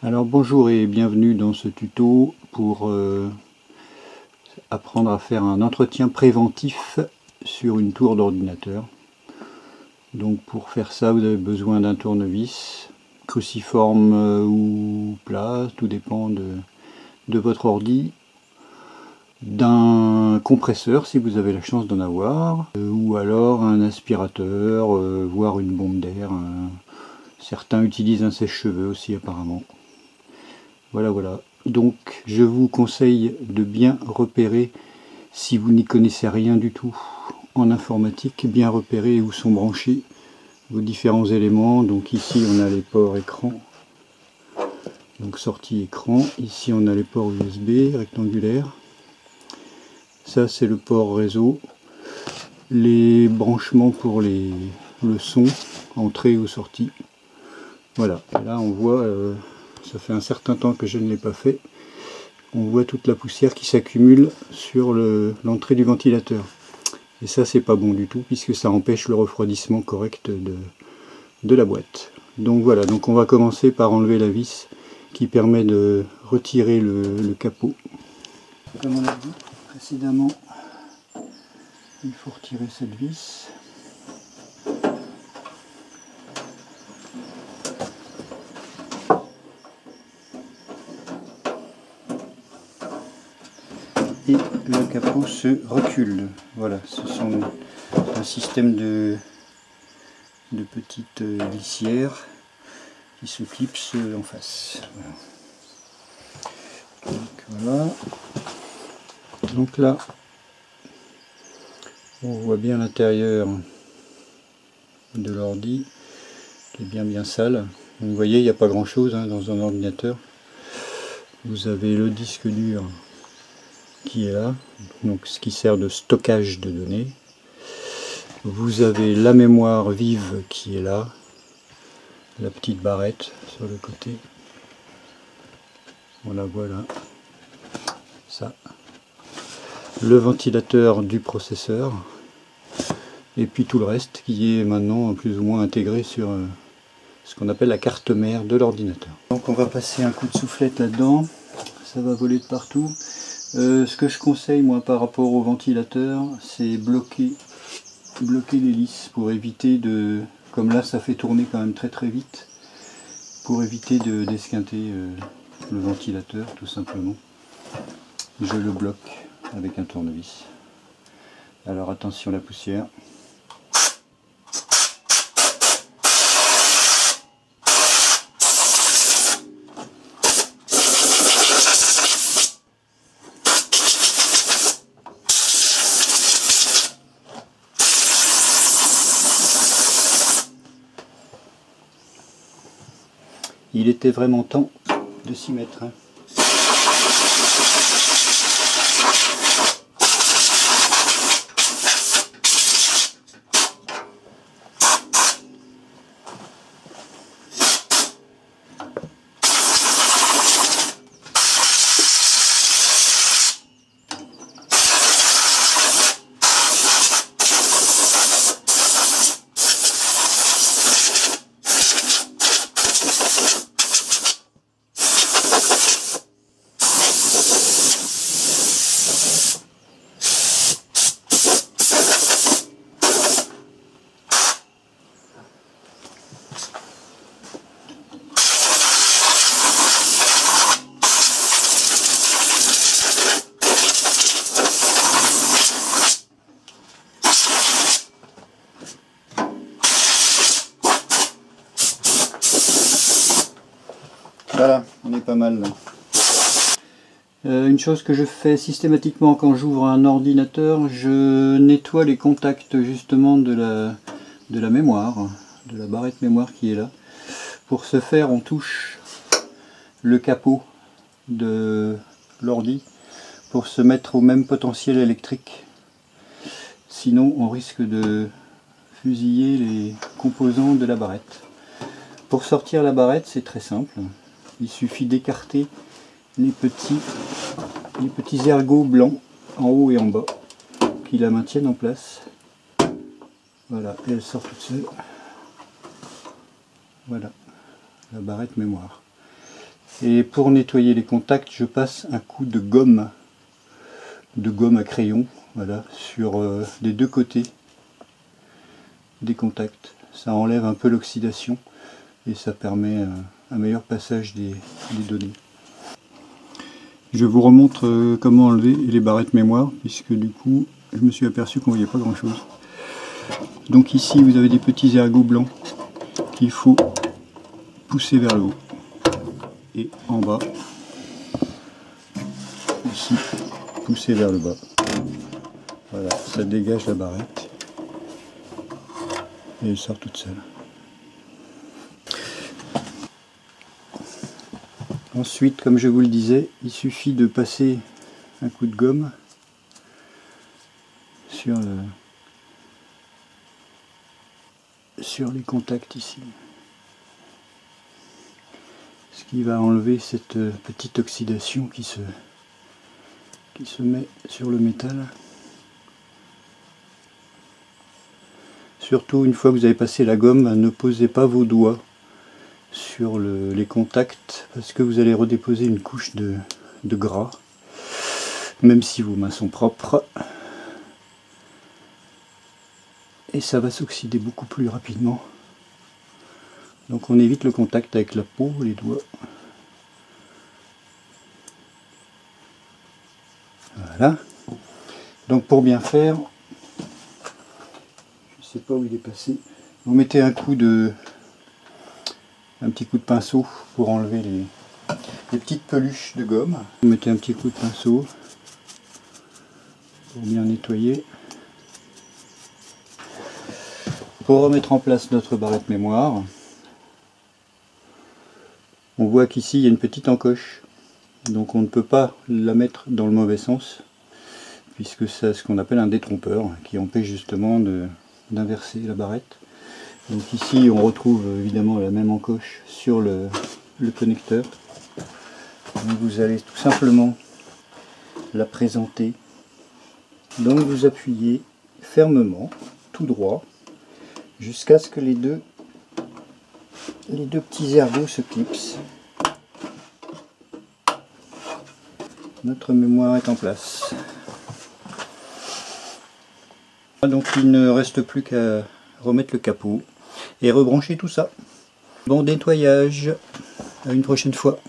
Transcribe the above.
Alors bonjour et bienvenue dans ce tuto pour apprendre à faire un entretien préventif sur une tour d'ordinateur. Donc pour faire ça vous avez besoin d'un tournevis, cruciforme ou plat, tout dépend de votre ordi, d'un compresseur si vous avez la chance d'en avoir, ou alors un aspirateur, voire une bombe d'air. Certains utilisent un sèche-cheveux aussi apparemment. Voilà. Donc je vous conseille de bien repérer, si vous n'y connaissez rien du tout en informatique, bien repérer où sont branchés vos différents éléments. Donc ici on a les ports écran, donc sortie écran. Ici on a les ports USB rectangulaires. Ça c'est le port réseau. Les branchements pour le son, entrée ou sortie. Voilà, et là on voit, ça fait un certain temps que je ne l'ai pas fait. On voit toute la poussière qui s'accumule sur l'entrée du ventilateur. Et ça c'est pas bon du tout puisque ça empêche le refroidissement correct de la boîte. Donc voilà, donc on va commencer par enlever la vis qui permet de retirer le capot. Comme on l'a dit précédemment, il faut retirer cette vis. Et le capot se recule. Voilà, ce sont un système de petites glissières qui se clipsent en face. Voilà. Donc là, on voit bien l'intérieur de l'ordi qui est bien sale. Vous voyez, il n'y a pas grand chose dans un ordinateur. Vous avez le disque dur qui est là, donc ce qui sert de stockage de données. Vous avez la mémoire vive qui est là, la petite barrette sur le côté. Voilà, ça. Le ventilateur du processeur. Et puis tout le reste qui est maintenant plus ou moins intégré sur ce qu'on appelle la carte mère de l'ordinateur. Donc on va passer un coup de soufflette là-dedans, ça va voler de partout. Ce que je conseille moi par rapport au ventilateur, c'est bloquer l'hélice pour éviter de, comme là ça fait tourner quand même très vite, pour éviter d'esquinter le ventilateur tout simplement. Je le bloque avec un tournevis. Alors attention la poussière. Il était vraiment temps de s'y mettre. Voilà, on est pas mal là. Une chose que je fais systématiquement quand j'ouvre un ordinateur, je nettoie les contacts justement de la mémoire, de la barrette mémoire qui est là. Pour ce faire, on touche le capot de l'ordi pour se mettre au même potentiel électrique. Sinon, on risque de fusiller les composants de la barrette. Pour sortir la barrette, c'est très simple. Il suffit d'écarter les petits ergots blancs en haut et en bas qui la maintiennent en place. Voilà, et elle sort toute seule. Voilà, la barrette mémoire. Et pour nettoyer les contacts, je passe un coup de gomme à crayon, voilà, sur les deux côtés des contacts. Ça enlève un peu l'oxydation et ça permet un meilleur passage des données. Je vous remontre comment enlever les barrettes mémoire, puisque du coup je me suis aperçu qu'on ne voyait pas grand chose. Donc ici vous avez des petits ergots blancs qu'il faut pousser vers le haut. Et en bas, ici, pousser vers le bas. Voilà, ça dégage la barrette. Et elle sort toute seule. Ensuite, comme je vous le disais, il suffit de passer un coup de gomme sur les contacts ici. Ce qui va enlever cette petite oxydation qui se met sur le métal. Surtout une fois que vous avez passé la gomme, ne posez pas vos doigts sur les contacts parce que vous allez redéposer une couche de gras, même si vos mains sont propres, et ça va s'oxyder beaucoup plus rapidement. Donc on évite le contact avec la peau, les doigts. Voilà. Donc pour bien faire, je ne sais pas où il est passé, vous mettez un petit coup de pinceau pour enlever les petites peluches de gomme. Vous mettez un petit coup de pinceau pour bien nettoyer. Pour remettre en place notre barrette mémoire, on voit qu'ici il y a une petite encoche. Donc on ne peut pas la mettre dans le mauvais sens, puisque c'est ce qu'on appelle un détrompeur, qui empêche justement d'inverser la barrette. Donc ici on retrouve évidemment la même encoche sur le connecteur. Donc vous allez tout simplement la présenter. Donc vous appuyez fermement, tout droit, jusqu'à ce que les deux petits ergots se clipsent. Notre mémoire est en place. Donc il ne reste plus qu'à remettre le capot et rebrancher tout ça. Bon nettoyage, à une prochaine fois.